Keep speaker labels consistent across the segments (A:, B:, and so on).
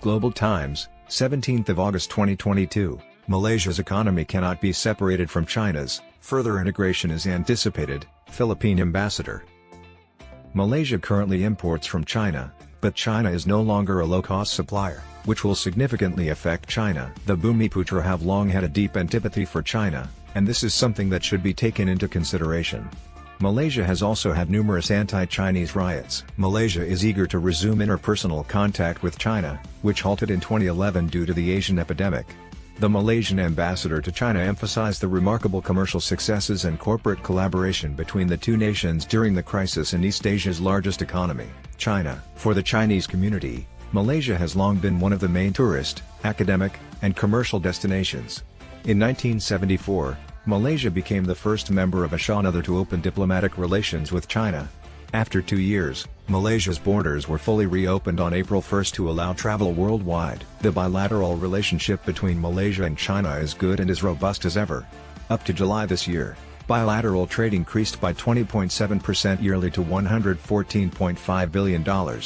A: Global Times, 17th of August 2022, Malaysia's economy cannot be separated from China's, further integration is anticipated, Philippine ambassador. Malaysia currently imports from China, but China is no longer a low-cost supplier, which will significantly affect China. The BhoomiPutra have long had a deep antipathy for China, and this is something that should be taken into consideration. Malaysia has also had numerous anti-Chinese riots. Malaysia is eager to resume interpersonal contact with China, which halted in 2011 due to the Asian epidemic. The Malaysian ambassador to China emphasized the remarkable commercial successes and corporate collaboration between the two nations during the crisis in East Asia's largest economy, China. For the Chinese community, Malaysia has long been one of the main tourist, academic, and commercial destinations. In 1974, Malaysia became the first member of ASEANOTHER to open diplomatic relations with China. After 2 years, Malaysia's borders were fully reopened on April 1 to allow travel worldwide. The bilateral relationship between Malaysia and China is good and as robust as ever. Up to July this year, bilateral trade increased by 20.7% yearly to $114.5 billion.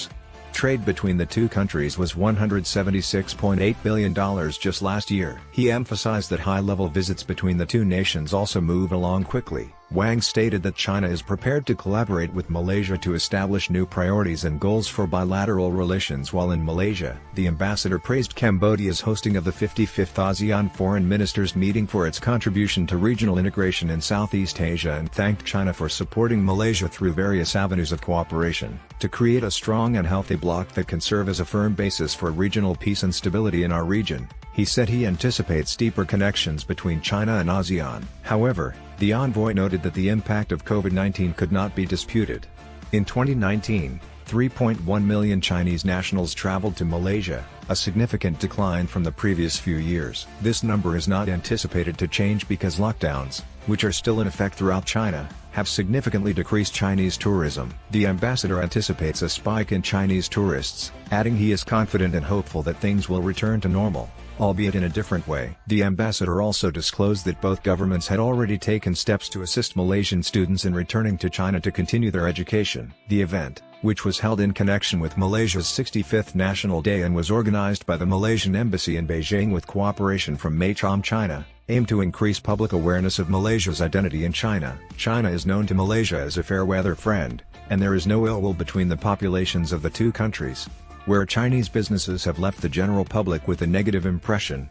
A: Trade between the two countries was $176.8 billion just last year. He emphasized that high-level visits between the two nations also move along quickly. Wang stated that China is prepared to collaborate with Malaysia to establish new priorities and goals for bilateral relations while in Malaysia. The ambassador praised Cambodia's hosting of the 55th ASEAN Foreign Ministers meeting for its contribution to regional integration in Southeast Asia and thanked China for supporting Malaysia through various avenues of cooperation, to create a strong and healthy bloc that can serve as a firm basis for regional peace and stability in our region. He said he anticipates deeper connections between China and ASEAN. However, the envoy noted that the impact of COVID-19 could not be disputed. In 2019, 3.1 million Chinese nationals traveled to Malaysia, a significant decline from the previous few years. This number is not anticipated to change because lockdowns, which are still in effect throughout China, have significantly decreased Chinese tourism. The ambassador anticipates a spike in Chinese tourists, adding he is confident and hopeful that things will return to normal, albeit in a different way. The ambassador also disclosed that both governments had already taken steps to assist Malaysian students in returning to China to continue their education. The event, which was held in connection with Malaysia's 65th National Day and was organized by the Malaysian Embassy in Beijing with cooperation from Meichom China, aimed to increase public awareness of Malaysia's identity in China. China is known to Malaysia as a fair-weather friend, and there is no ill will between the populations of the two countries. Where Chinese businesses have left the general public with a negative impression,